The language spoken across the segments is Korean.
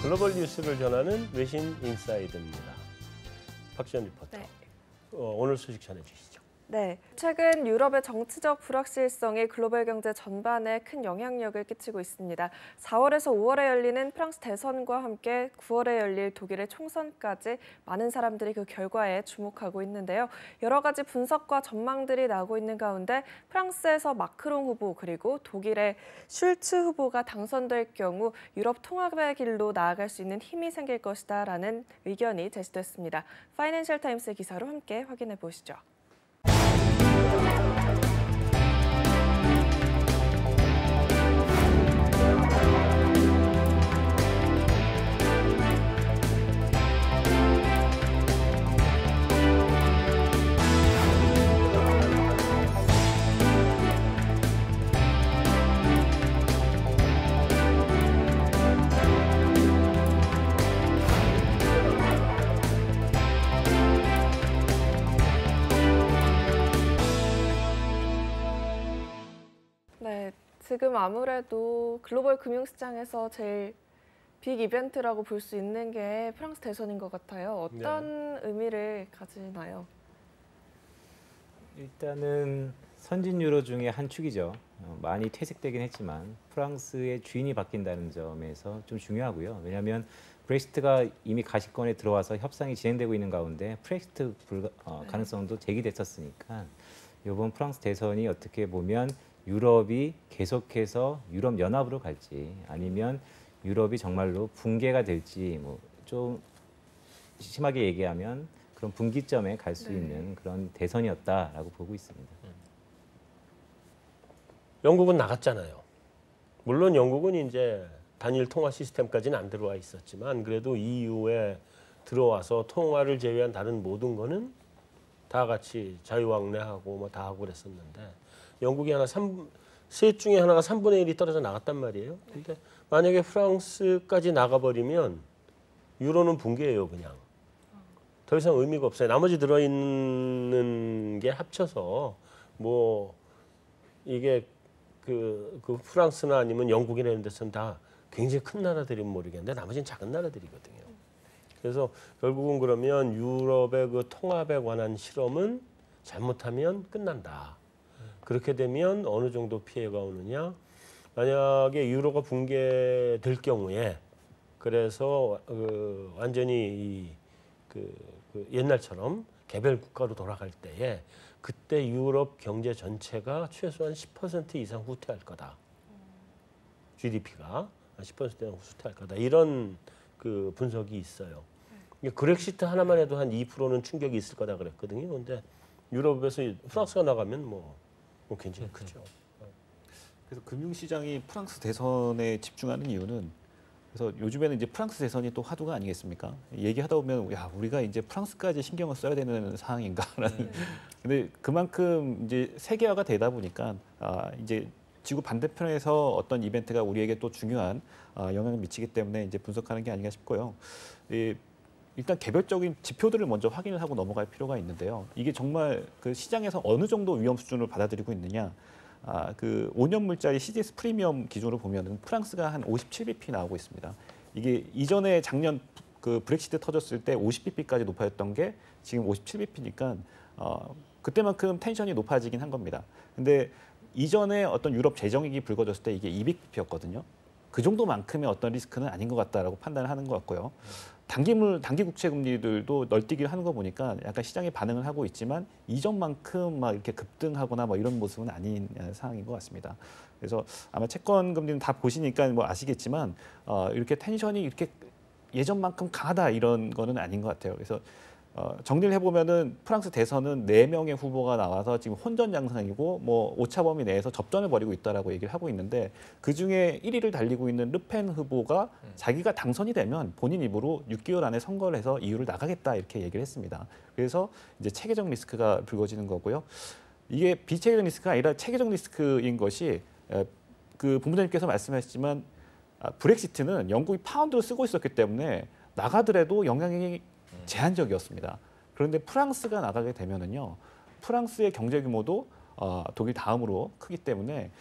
글로벌 뉴스를 전하는 외신 인사이드입니다. 박지연 리포터. 네. 오늘 소식 전해주시죠. 네, 최근 유럽의 정치적 불확실성이 글로벌 경제 전반에 큰 영향력을 끼치고 있습니다. 4월에서 5월에 열리는 프랑스 대선과 함께 9월에 열릴 독일의 총선까지 많은 사람들이 그 결과에 주목하고 있는데요. 여러 가지 분석과 전망들이 나오고 있는 가운데 프랑스에서 마크롱 후보 그리고 독일의 슐츠 후보가 당선될 경우 유럽 통합의 길로 나아갈 수 있는 힘이 생길 것이다라는 의견이 제시됐습니다. 파이낸셜 타임스 기사로 함께 확인해 보시죠. 네, 지금 아무래도 글로벌 금융시장에서 제일 빅 이벤트라고 볼 수 있는 게 프랑스 대선인 것 같아요. 어떤 의미를 가지나요? 일단은 선진 유로 중에 한 축이죠. 많이 퇴색되긴 했지만 프랑스의 주인이 바뀐다는 점에서 좀 중요하고요. 왜냐하면 브렉시트가 이미 가시권에 들어와서 협상이 진행되고 있는 가운데 브렉시트 가능성도 제기됐었으니까 이번 프랑스 대선이 어떻게 보면 유럽이 계속해서 유럽 연합으로 갈지 아니면 유럽이 정말로 붕괴가 될지 뭐 좀 심하게 얘기하면 그런 분기점에 갈 수 있는 그런 대선이었다라고 보고 있습니다. 영국은 나갔잖아요. 물론 영국은 이제 단일 통화 시스템까지는 안 들어와 있었지만 그래도 EU에 들어와서 통화를 제외한 다른 모든 거는 다 같이 자유왕래하고 뭐 다 하고 그랬었는데 영국이 셋 중에 하나가 3분의 1이 떨어져 나갔단 말이에요. 근데 만약에 프랑스까지 나가버리면 유로는 붕괴예요, 그냥. 더 이상 의미가 없어요. 나머지 들어있는 게 합쳐서 뭐 이게 그 프랑스나 아니면 영국이나 이런 데서는 다 굉장히 큰 나라들이면 모르겠는데 나머지는 작은 나라들이거든요. 그래서 결국은 그러면 유럽의 그 통합에 관한 실험은 잘못하면 끝난다. 그렇게 되면 어느 정도 피해가 오느냐? 만약에 유로가 붕괴될 경우에 그래서 완전히 옛날처럼 개별 국가로 돌아갈 때에 그때 유럽 경제 전체가 최소한 10% 이상 후퇴할 거다. GDP가 10% 이상 후퇴할 거다. 이런 그 분석이 있어요. 그렉시트 하나만 해도 한 2%는 충격이 있을 거다 그랬거든요. 근데 유럽에서 프랑스가 나가면 뭐 굉장히 크죠. 그래서 금융시장이 프랑스 대선에 집중하는 이유는 그래서 요즘에는 이제 프랑스 대선이 또 화두가 아니겠습니까? 얘기하다 보면 야 우리가 이제 프랑스까지 신경을 써야 되는 상황인가라는. 근데 그만큼 이제 세계화가 되다 보니까 이제 지구 반대편에서 어떤 이벤트가 우리에게 또 중요한 영향을 미치기 때문에 이제 분석하는 게 아닌가 싶고요. 일단 개별적인 지표들을 먼저 확인을 하고 넘어갈 필요가 있는데요. 이게 정말 그 시장에서 어느 정도 위험 수준을 받아들이고 있느냐. 그 5년물짜리 CDS 프리미엄 기준으로 보면은 프랑스가 한 57bp 나오고 있습니다. 이게 이전에 작년 그 브렉시트 터졌을 때 50bp까지 높아졌던 게 지금 57bp니까 그때만큼 텐션이 높아지긴 한 겁니다. 근데 이전에 어떤 유럽 재정위기 불거졌을 때 이게 200bp였거든요. 그 정도만큼의 어떤 리스크는 아닌 것 같다라고 판단을 하는 것 같고요. 단기 국채 금리들도 널뛰기를 하는 거 보니까 약간 시장에 반응을 하고 있지만 이전만큼 막 이렇게 급등하거나 뭐 이런 모습은 아닌 상황인 것 같습니다. 그래서 아마 채권 금리는 다 보시니까 뭐 아시겠지만 이렇게 텐션이 이렇게 예전만큼 강하다 이런 거는 아닌 것 같아요. 그래서 정리를 해보면은 프랑스 대선은 4명의 후보가 나와서 지금 혼전 양상이고 뭐 오차범위 내에서 접전을 벌이고 있다라고 얘기를 하고 있는데 그 중에 1위를 달리고 있는 르펜 후보가 자기가 당선이 되면 본인 입으로 6개월 안에 선거를 해서 EU를 나가겠다 이렇게 얘기를 했습니다. 그래서 이제 체계적 리스크가 불거지는 거고요. 이게 비체계적 리스크가 아니라 체계적 리스크인 것이 그 본부장님께서 말씀하셨지만 브렉시트는 영국이 파운드를 쓰고 있었기 때문에 나가더라도 영향이 제한적이었습니다. 그런데 프랑스가 나가게 되면은요, 프랑스의 경제 규모도 독일 다음으로 크기 때문에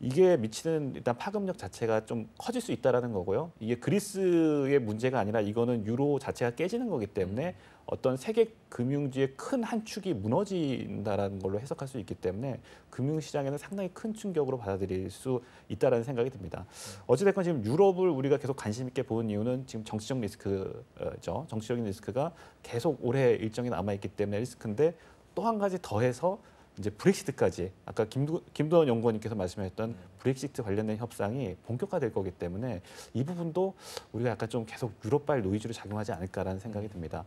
이게 미치는 일단 파급력 자체가 좀 커질 수 있다라는 거고요. 이게 그리스의 문제가 아니라 이거는 유로 자체가 깨지는 거기 때문에 어떤 세계 금융지의 큰 한 축이 무너진다라는 걸로 해석할 수 있기 때문에 금융시장에는 상당히 큰 충격으로 받아들일 수 있다라는 생각이 듭니다. 어찌됐건 지금 유럽을 우리가 계속 관심 있게 보는 이유는 지금 정치적 리스크죠. 정치적인 리스크가 계속 올해 일정이 남아있기 때문에 리스크인데 또 한 가지 더해서 이제 브렉시트까지 아까 김도원 연구원님께서 말씀하셨던 브렉시트 관련된 협상이 본격화될 거기 때문에 이 부분도 우리가 약간 좀 계속 유럽발 노이즈로 작용하지 않을까라는 생각이 듭니다.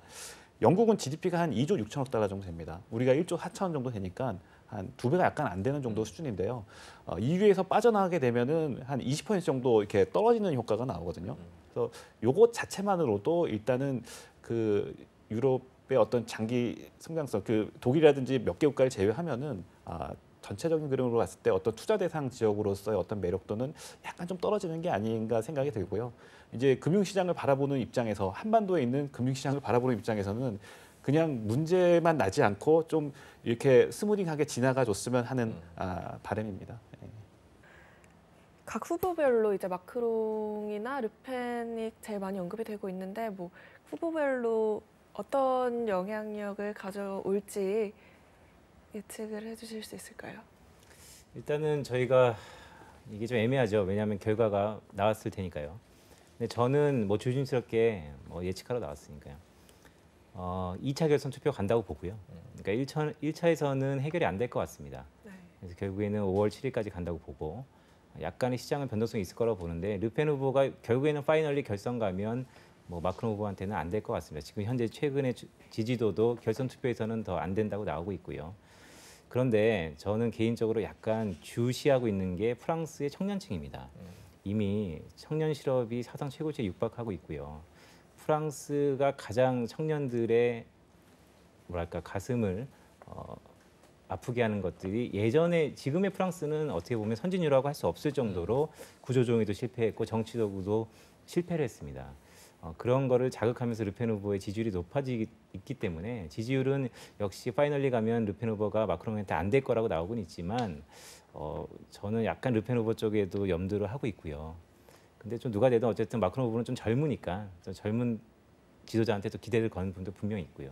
영국은 GDP가 한 2조 6천억 달러 정도 됩니다. 우리가 1조 4천억 정도 되니까 한 2배가 약간 안 되는 정도 수준인데요. EU에서 빠져나가게 되면은 한 20% 정도 이렇게 떨어지는 효과가 나오거든요. 그래서 요것 자체만으로도 일단은 그 유럽의 어떤 장기 성장성, 그 독일이라든지 몇 개 국가를 제외하면은 전체적인 그림으로 봤을 때 어떤 투자 대상 지역으로서의 어떤 매력도는 약간 좀 떨어지는 게 아닌가 생각이 들고요. 이제 금융시장을 바라보는 입장에서 한반도에 있는 금융시장을 바라보는 입장에서는 그냥 문제만 나지 않고 좀 이렇게 스무딩하게 지나가 줬으면 하는 바람입니다. 각 후보별로 이제 마크롱이나 르펜이 제일 많이 언급이 되고 있는데 뭐 후보별로 어떤 영향력을 가져올지 예측을 해주실 수 있을까요? 일단은 저희가 이게 좀 애매하죠. 왜냐하면 결과가 나왔을 테니까요. 근데 저는 뭐 조심스럽게 예측하러 나왔으니까요. 2차 결선 투표 간다고 보고요. 그러니까 1차에서는 해결이 안 될 것 같습니다. 네. 그래서 결국에는 5월 7일까지 간다고 보고 약간의 시장은 변동성이 있을 거라고 보는데 르펜 후보가 결국에는 파이널리 결선 가면 뭐 마크롱 후보한테는 안 될 것 같습니다. 지금 현재 최근의 지지도도 결선 투표에서는 더 안 된다고 나오고 있고요. 그런데 저는 개인적으로 약간 주시하고 있는 게 프랑스의 청년층입니다. 이미 청년 실업이 사상 최고치에 육박하고 있고요. 프랑스가 가장 청년들의 뭐랄까 가슴을 아프게 하는 것들이 예전에 지금의 프랑스는 어떻게 보면 선진유라고 할 수 없을 정도로 구조조정에도 실패했고 정치적으로도 실패를 했습니다. 그런 거를 자극하면서 르펜 후보의 지지율이 높아지기 때문에 지지율은 역시 파이널리 가면 르펜 후보가 마크롱한테 안 될 거라고 나오곤 있지만 저는 약간 르펜 후보 쪽에도 염두를 하고 있고요. 근데 좀 누가 되든 어쨌든 마크롱 후보는 좀 젊으니까 좀 젊은 지도자한테도 기대를 거는 분도 분명히 있고요.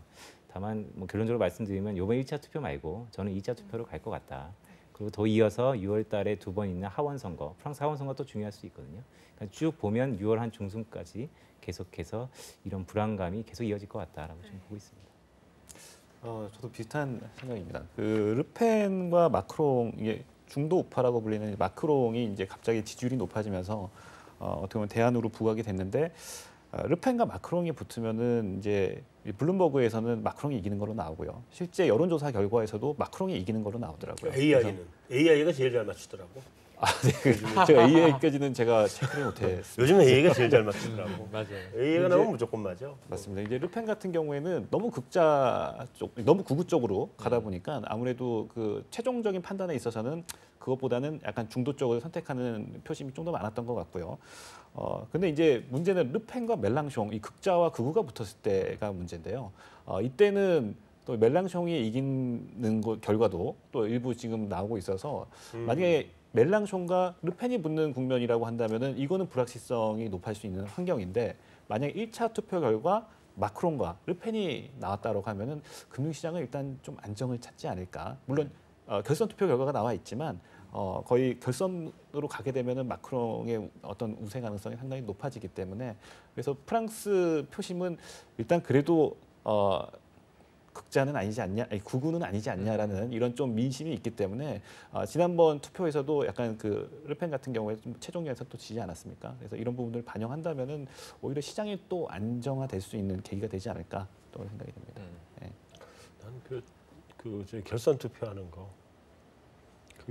다만 뭐 결론적으로 말씀드리면 이번 1차 투표 말고 저는 2차 투표로 갈 것 같다. 그리고 더 이어서 6월 달에 2번 있는 하원 선거, 프랑스 하원 선거 또 중요할 수 있거든요. 그러니까 쭉 보면 6월 한 중순까지 계속해서 이런 불안감이 계속 이어질 것 같다라고 좀 보고 있습니다. 저도 비슷한 생각입니다. 그 르펜과 마크롱 이게 중도 우파라고 불리는 마크롱이 이제 갑자기 지지율이 높아지면서 어떻게 보면 대안으로 부각이 됐는데 르펜과 마크롱이 붙으면은 이제 블룸버그에서는 마크롱이 이기는 걸로 나오고요. 실제 여론조사 결과에서도 마크롱이 이기는 걸로 나오더라고요. AI가 제일 잘 맞추더라고. 네. 제가 AI까지는 제가 체크를 못했어요. 요즘 AI가 제일 잘 맞추더라고. 맞아요. AI가 나오면 무조건 맞아. 맞습니다. 이제 르펜 같은 경우에는 너무 극자 쪽, 너무 극우 쪽으로 가다 보니까 아무래도 그 최종적인 판단에 있어서는 그것보다는 약간 중도 쪽을 선택하는 표심이 좀 더 많았던 것 같고요. 근데 이제 문제는 르펜과 멜랑숑, 이 극자와 극우가 붙었을 때가 문제인데요. 이때는 또 멜랑숑이 이기는 결과도 또 일부 지금 나오고 있어서 만약에 멜랑숑과 르펜이 붙는 국면이라고 한다면은 이거는 불확실성이 높아질 수 있는 환경인데 만약 1차 투표 결과 마크롱과 르펜이 나왔다고 하면은 금융시장은 일단 좀 안정을 찾지 않을까. 물론 결선 투표 결과가 나와 있지만 거의 결선으로 가게 되면은 마크롱의 어떤 우세 가능성이 상당히 높아지기 때문에 그래서 프랑스 표심은 일단 그래도 극자는 아니지 않냐, 아니, 극우는 아니지 않냐라는 이런 좀 민심이 있기 때문에 지난번 투표에서도 약간 그 르펜 같은 경우에 좀 최종전에서 또 지지 않았습니까? 그래서 이런 부분들을 반영한다면은 오히려 시장이 또 안정화될 수 있는 계기가 되지 않을까 또 생각이 듭니다. 네. 난 그 결선 투표하는 거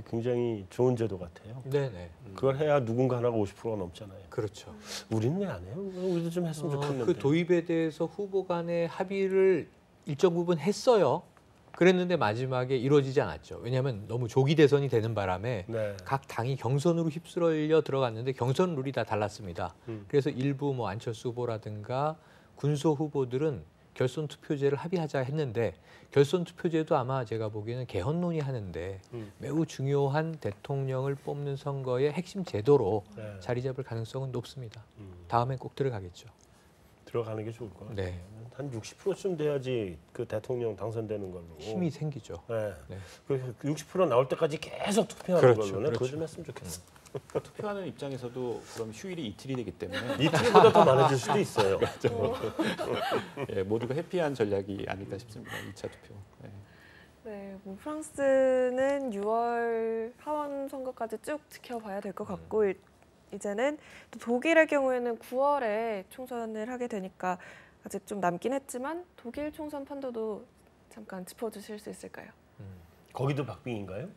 굉장히 좋은 제도 같아요. 네네. 그걸 해야 누군가 하나가 50%가 넘잖아요. 그렇죠. 우리는 왜 안 해요? 우리도 좀 했으면 좋겠는데. 그 도입에 대해서 후보 간의 합의를 일정 부분 했어요. 그랬는데 마지막에 이루어지지 않았죠. 왜냐하면 너무 조기 대선이 되는 바람에 네. 각 당이 경선으로 휩쓸려 들어갔는데 경선 룰이 다 달랐습니다. 그래서 일부 뭐 안철수 후보라든가 군소 후보들은 결선 투표제를 합의하자 했는데 결선 투표제도 아마 제가 보기에는 개헌 논의하는데 매우 중요한 대통령을 뽑는 선거의 핵심 제도로 네. 자리 잡을 가능성은 높습니다. 다음에 꼭 들어가겠죠. 들어가는 게 좋을 것 같아요. 네. 한 60%쯤 돼야지 그 대통령 당선되는 걸로. 힘이 생기죠. 네. 네. 그 60% 나올 때까지 계속 투표하는 그렇죠, 걸로. 그렇죠. 그거 좀 했으면 좋겠어. 투표하는 입장에서도 그럼 휴일이 이틀이 되기 때문에 이틀보다 더 많아질 수도 있어요. 예, 모두가 해피한 전략이 아닐까 싶습니다. 2차 투표. 예. 네, 뭐 프랑스는 6월 하원 선거까지 쭉 지켜봐야 될 것 같고 이제는 또 독일의 경우에는 9월에 총선을 하게 되니까 아직 좀 남긴 했지만 독일 총선 판도도 잠깐 짚어주실 수 있을까요? 거기도 박빙인가요?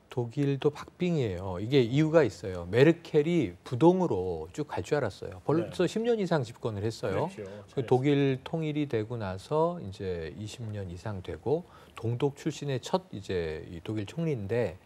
독일도 박빙이에요. 이게 이유가 있어요. 메르켈이 부동으로 쭉 갈 줄 알았어요. 벌써 10년 이상 집권을 했어요. 그렇죠. 그 독일 통일이 되고 나서 이제 20년 이상 되고 동독 출신의 첫 이제 이 독일 총리인데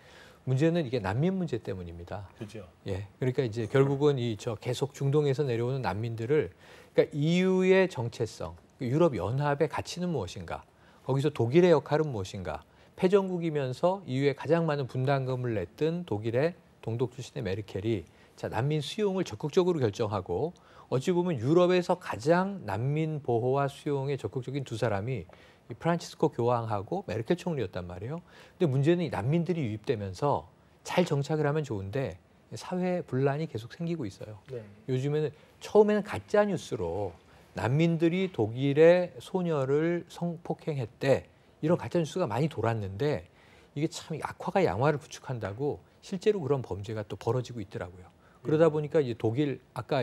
문제는 이게 난민 문제 때문입니다. 그죠. 예, 그러니까 이제 결국은 이 저 계속 중동에서 내려오는 난민들을 그러니까 EU의 정체성, 유럽 연합의 가치는 무엇인가, 거기서 독일의 역할은 무엇인가, 패전국이면서 EU에 가장 많은 분담금을 냈던 독일의 동독 출신의 메르켈이 자 난민 수용을 적극적으로 결정하고 어찌 보면 유럽에서 가장 난민 보호와 수용에 적극적인 두 사람이 이 프란치스코 교황하고 메르켈 총리였단 말이에요. 근데 문제는 이 난민들이 유입되면서 잘 정착을 하면 좋은데 사회 분란이 계속 생기고 있어요. 네. 요즘에는 처음에는 가짜 뉴스로 난민들이 독일의 소녀를 성폭행했대 이런 가짜 뉴스가 많이 돌았는데 이게 참 악화가 양화를 부축한다고 실제로 그런 범죄가 또 벌어지고 있더라고요. 그러다 보니까 이제 독일 아까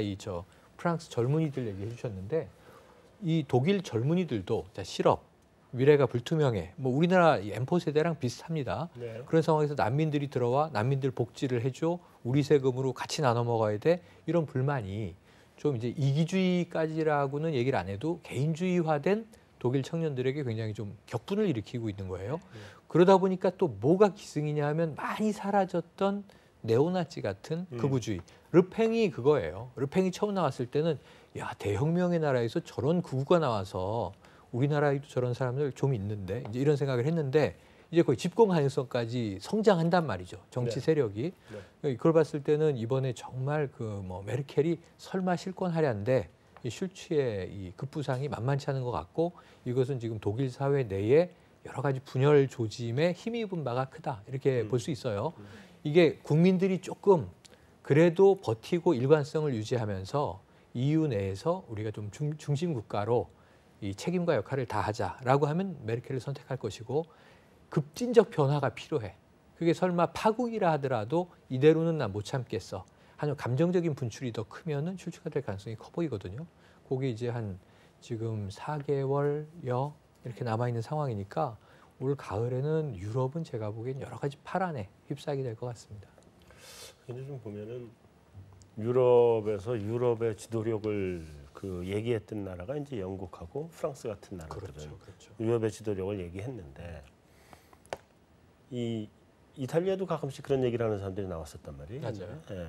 프랑스 젊은이들 얘기해 주셨는데 이 독일 젊은이들도 자 실업 미래가 불투명해 뭐 우리나라 M4 세대랑 비슷합니다. 네. 그런 상황에서 난민들이 들어와 난민들 복지를 해줘 우리 세금으로 같이 나눠 먹어야 돼 이런 불만이 좀 이제 이기주의까지라고는 얘기를 안 해도 개인주의화된 독일 청년들에게 굉장히 좀 격분을 일으키고 있는 거예요. 그러다 보니까 또 뭐가 기승이냐 하면 많이 사라졌던 네오나치 같은 극우주의. 르팽이 그거예요. 르팽이 처음 나왔을 때는 야 대혁명의 나라에서 저런 극우가 나와서 우리나라에도 저런 사람들 좀 있는데 이제 이런 생각을 했는데 이제 거의 집권 가능성까지 성장한단 말이죠. 정치 네. 세력이. 네. 그걸 봤을 때는 이번에 정말 메르켈이 설마 실권하려는데 이 슐츠의 이 급부상이 만만치 않은 것 같고 이것은 지금 독일 사회 내에 여러 가지 분열 조짐에 힘입은 바가 크다 이렇게 볼 수 있어요. 이게 국민들이 조금 그래도 버티고 일관성을 유지하면서 EU 내에서 우리가 좀 중심 국가로 이 책임과 역할을 다하자라고 하면 메르켈을 선택할 것이고 급진적 변화가 필요해. 그게 설마 파국이라 하더라도 이대로는 난 못 참겠어. 한 감정적인 분출이 더 크면은 출처가 될 가능성이 커 보이거든요. 그게 이제 한 지금 4개월여 이렇게 남아 있는 상황이니까 올 가을에는 유럽은 제가 보기엔 여러 가지 파란에 휩싸이게 될 것 같습니다. 근데 좀 보면은 유럽에서 유럽의 지도력을 얘기했던 나라가 이제 영국하고 프랑스 같은 나라들은 그렇죠. 유럽의 지도력을 얘기했는데 이 이탈리아도 가끔씩 그런 얘기를 하는 사람들이 나왔었단 말이에요. 맞아요. 예.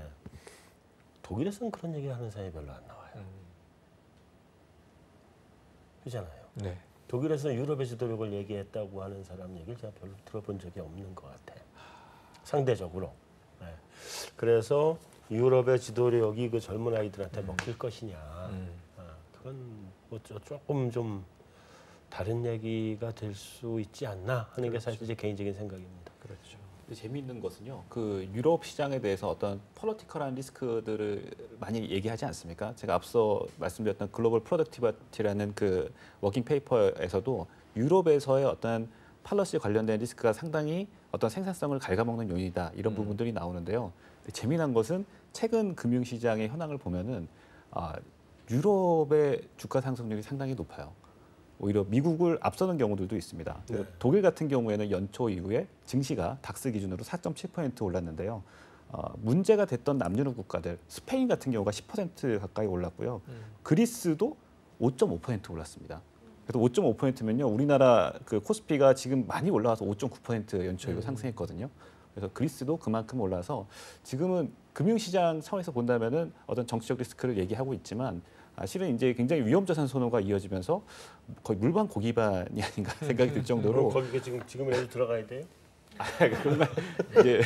독일에서는 그런 얘기를 하는 사람이 별로 안 나와요. 그렇잖아요. 네. 독일에서 유럽의 지도력을 얘기했다고 하는 사람 얘기를 제가 별로 들어본 적이 없는 것 같아요. 상대적으로. 네. 그래서 유럽의 지도력이 그 젊은 아이들한테 먹힐 것이냐. 그건 뭐 조금 좀 다른 얘기가 될 수 있지 않나 하는 게 사실 제 개인적인 생각입니다. 그렇죠. 재미있는 것은요. 그 유럽 시장에 대해서 어떤 폴리티컬한 리스크들을 많이 얘기하지 않습니까? 제가 앞서 말씀드렸던 글로벌 프로덕티비티라는 그 워킹 페이퍼에서도 유럽에서의 어떤 팔러시 관련된 리스크가 상당히 어떤 생산성을 갉아먹는 요인이다 이런 부분들이 나오는데요. 재미난 것은 최근 금융시장의 현황을 보면은 유럽의 주가 상승률이 상당히 높아요. 오히려 미국을 앞서는 경우들도 있습니다. 네. 독일 같은 경우에는 연초 이후에 증시가 닥스 기준으로 4.7% 올랐는데요. 문제가 됐던 남유럽 국가들, 스페인 같은 경우가 10% 가까이 올랐고요. 그리스도 5.5% 올랐습니다. 그래서 5.5%면요, 우리나라 그 코스피가 지금 많이 올라와서 5.9% 연초 이후 상승했거든요. 그래서 그리스도 그만큼 올라서 지금은 금융시장 차원에서 본다면은 어떤 정치적 리스크를 얘기하고 있지만 실은 이제 굉장히 위험자산 선호가 이어지면서 거의 물반 고기반이 아닌가 생각이 들 정도로 거기가 지금이라도 들어가야 돼요? 그런 이제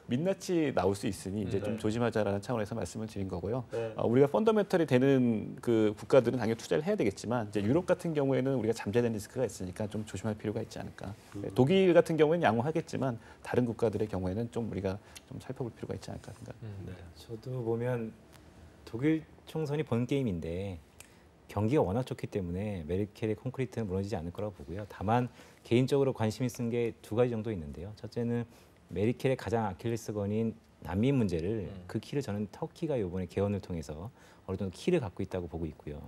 민낯이 나올 수 있으니 이제 좀 조심하자라는 차원에서 말씀을 드린 거고요. 네. 우리가 펀더멘털이 되는 그 국가들은 당연히 투자를 해야 되겠지만 이제 유럽 같은 경우에는 우리가 잠재된 리스크가 있으니까 좀 조심할 필요가 있지 않을까. 독일 같은 경우에는 양호하겠지만 다른 국가들의 경우에는 좀 우리가 좀 살펴볼 필요가 있지 않을까 생각합니다. 저도 보면 독일 총선이 본 게임인데 경기가 워낙 좋기 때문에 메르켈의 콘크리트는 무너지지 않을 거라고 보고요. 다만 개인적으로 관심이 쓴 게 두 가지 정도 있는데요. 첫째는 메르켈의 가장 아킬레스건인 난민 문제를 그 키를 저는 터키가 이번에 개헌을 통해서 어느 정도 키를 갖고 있다고 보고 있고요.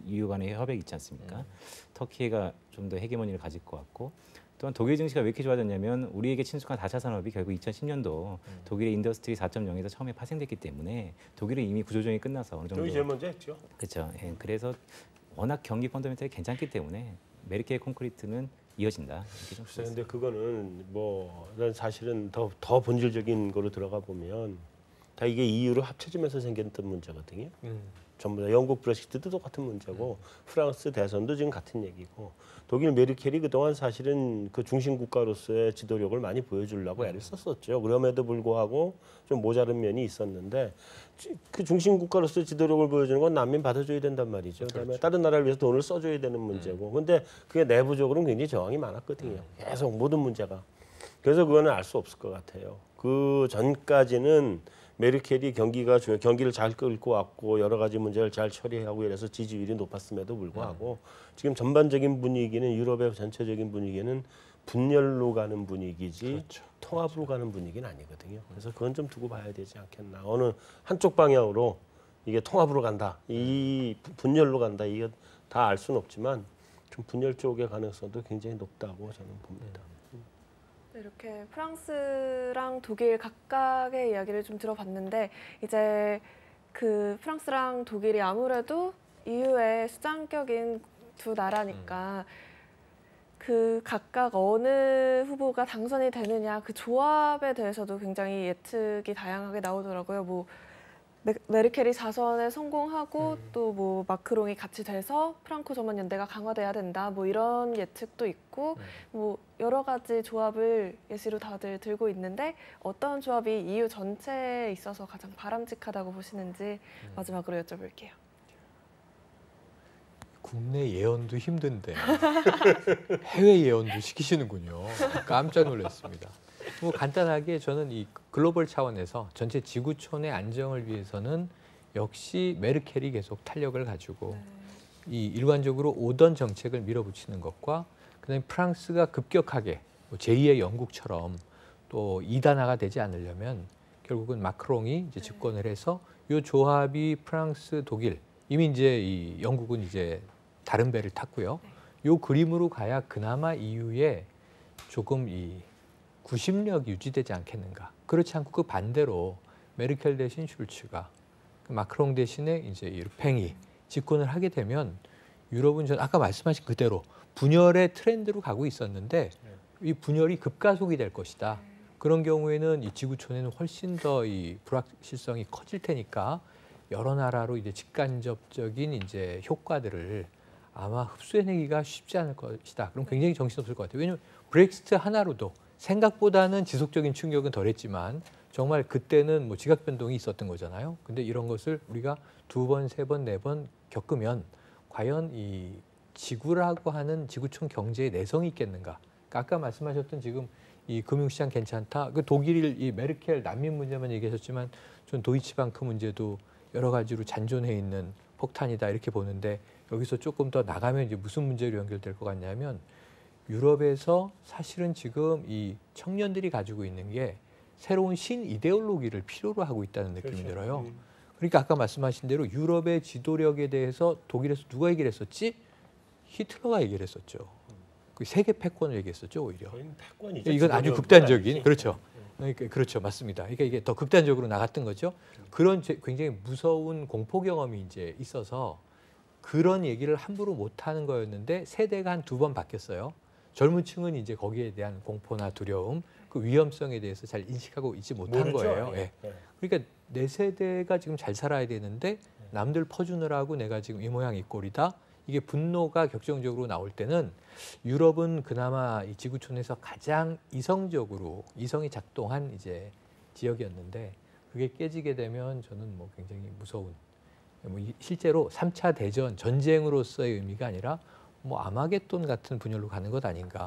EU 간의 협약이 있지 않습니까? 터키가 좀 더 헤게모니를 가질 것 같고 또한 독일 증시가 왜 이렇게 좋아졌냐면 우리에게 친숙한 4차 산업이 결국 2010년도 독일의 인더스트리 4.0에서 처음에 파생됐기 때문에 독일은 이미 구조조정이 끝나서 어느 정도 여기 제일 먼저 했죠. 그렇죠. 예, 그래서 워낙 경기 펀더멘털이 괜찮기 때문에 메르켈 콘크리트는 이어진다. 이렇게 좀 근데 그거는 난 사실은 더 본질적인 거로 들어가 보면 다 이게 EU로 합쳐지면서 생겼던 문제거든요. 전부 다 영국 브렉시트도 똑같은 문제고 프랑스 대선도 지금 같은 얘기고 독일 메르켈이 그동안 사실은 그 중심 국가로서의 지도력을 많이 보여주려고 애를 썼었죠. 그럼에도 불구하고 좀 모자른 면이 있었는데 그 중심 국가로서의 지도력을 보여주는 건 난민 받아줘야 된단 말이죠. 그다음에 다른 나라를 위해서 돈을 써줘야 되는 문제고. 근데 그게 내부적으로는 굉장히 저항이 많았거든요. 계속 모든 문제가. 그래서 그거는 알 수 없을 것 같아요. 그 전까지는 메르켈이 경기를 잘 끌고 왔고 여러 가지 문제를 잘 처리하고 이래서 지지율이 높았음에도 불구하고 지금 전반적인 분위기는 유럽의 전체적인 분위기는 분열로 가는 분위기지 통합으로 가는 분위기는 아니거든요. 그래서 그건 좀 두고 봐야 되지 않겠나. 어느 한쪽 방향으로 이게 통합으로 간다, 이 분열로 간다, 이게 다 알 수는 없지만 좀 분열 쪽의 가능성도 굉장히 높다고 저는 봅니다. 이렇게 프랑스랑 독일 각각의 이야기를 좀 들어봤는데 이제 그 프랑스랑 독일이 아무래도 EU의 수장격인 두 나라니까 그 각각 어느 후보가 당선이 되느냐 그 조합에 대해서도 굉장히 예측이 다양하게 나오더라고요. 뭐 메르켈이 4선에 성공하고 또 뭐 마크롱이 같이 돼서 프랑코 전문 연대가 강화돼야 된다. 뭐 이런 예측도 있고 뭐 여러 가지 조합을 예시로 다들 들고 있는데 어떤 조합이 EU 전체에 있어서 가장 바람직하다고 보시는지 마지막으로 여쭤볼게요. 국내 예언도 힘든데 해외 예언도 시키시는군요. 깜짝 놀랐습니다. 뭐 간단하게 저는 이 글로벌 차원에서 전체 지구촌의 안정을 위해서는 역시 메르켈이 계속 탄력을 가지고 이 일관적으로 오던 정책을 밀어붙이는 것과 그다음에 프랑스가 급격하게 뭐 제2의 영국처럼 또 2단화가 되지 않으려면 결국은 마크롱이 이제 집권을 해서 이 조합이 프랑스, 독일 이미 이제 이 영국은 이제 다른 배를 탔고요. 이 그림으로 가야 그나마 EU에 조금 이 구심력이 유지되지 않겠는가. 그렇지 않고 그 반대로 메르켈 대신 슐츠가 마크롱 대신에 이제 이 르팽이 집권을 하게 되면 유럽은 전 아까 말씀하신 그대로 분열의 트렌드로 가고 있었는데 이 분열이 급가속이 될 것이다. 그런 경우에는 이 지구촌에는 훨씬 더 이 불확실성이 커질 테니까 여러 나라로 이제 직간접적인 이제 효과들을 아마 흡수해내기가 쉽지 않을 것이다. 그럼 굉장히 정신없을 것 같아요. 왜냐하면 브렉시트 하나로도 생각보다는 지속적인 충격은 덜했지만 정말 그때는 뭐 지각 변동이 있었던 거잖아요. 근데 이런 것을 우리가 2번, 3번, 4번 겪으면 과연 이 지구라고 하는 지구촌 경제에 내성이 있겠는가? 그러니까 아까 말씀하셨던 지금 이 금융시장 괜찮다. 그 독일 이 메르켈 난민 문제만 얘기하셨지만 전 도이치방크 문제도 여러 가지로 잔존해 있는 폭탄이다 이렇게 보는데 여기서 조금 더 나가면 이제 무슨 문제로 연결될 것 같냐면 유럽에서 사실은 지금 이 청년들이 가지고 있는 게 새로운 신이데올로기를 필요로 하고 있다는 느낌이 들어요. 그러니까 아까 말씀하신 대로 유럽의 지도력에 대해서 독일에서 누가 얘기를 했었지? 히틀러가 얘기를 했었죠. 그 세계 패권을 얘기했었죠, 오히려. 패권이죠. 이건 아주 극단적인, 그렇죠. 그러니까 그렇죠, 맞습니다. 그러니까 이게 더 극단적으로 나갔던 거죠. 그런 굉장히 무서운 공포 경험이 이제 있어서 그런 얘기를 함부로 못 하는 거였는데 세대가 한 2번 바뀌었어요. 젊은 층은 이제 거기에 대한 공포나 두려움, 그 위험성에 대해서 잘 인식하고 있지 못한 거예요. 예. 그러니까 내 세대가 지금 잘 살아야 되는데 남들 퍼주느라고 내가 지금 이 모양 이 꼴이다. 이게 분노가 격정적으로 나올 때는 유럽은 그나마 이 지구촌에서 가장 이성이 작동한 이제 지역이었는데 그게 깨지게 되면 저는 뭐 굉장히 무서운 실제로 3차 대전 전쟁으로서의 의미가 아니라 뭐 아마겟돈 같은 분열로 가는 것 아닌가.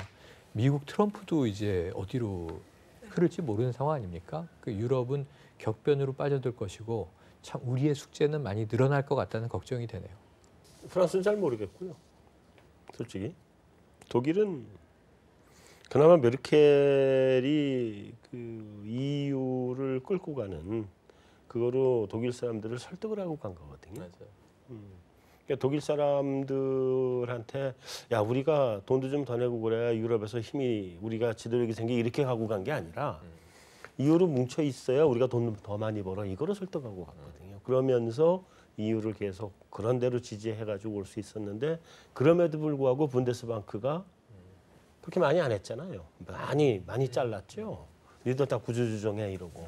미국 트럼프도 이제 어디로 흐를지 모르는 상황 아닙니까? 그 유럽은 격변으로 빠져들 것이고 참 우리의 숙제는 많이 늘어날 것 같다는 걱정이 되네요. 프랑스는 잘 모르겠고요. 솔직히 독일은 그나마 메르켈이 그 EU를 끌고 가는 그거로 독일 사람들을 설득을 하고 간 거거든요. 그러니까 독일 사람들한테 야 우리가 돈도 좀 더 내고 그래야 유럽에서 힘이 우리가 지도력이 생기 이렇게 가고 간 게 아니라 EU로 뭉쳐 있어야 우리가 돈 더 많이 벌어 이거로 설득하고 갔거든요. 그러면서 EU를 계속 그런 대로 지지해가지고 올 수 있었는데 그럼에도 불구하고 분데스방크가 그렇게 많이 안 했잖아요. 많이 잘랐죠. 니들 다 구조조정해 이러고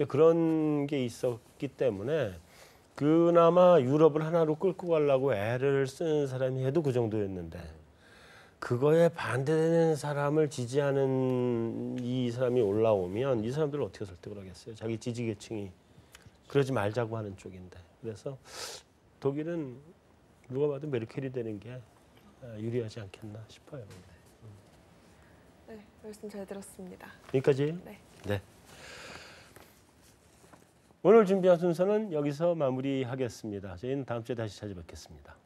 그런 게 있었기 때문에 그나마 유럽을 하나로 끌고 가려고 애를 쓰는 사람이 해도 그 정도였는데 그거에 반대되는 사람을 지지하는 이 사람이 올라오면 이 사람들을 어떻게 설득을 하겠어요? 자기 지지 계층이 그러지 말자고 하는 쪽인데 그래서 독일은 누가 봐도 메르켈이 되는 게 유리하지 않겠나 싶어요. 네, 말씀 잘 들었습니다. 여기까지. 네. 네. 오늘 준비한 순서는 여기서 마무리하겠습니다. 저희는 다음 주에 다시 찾아뵙겠습니다.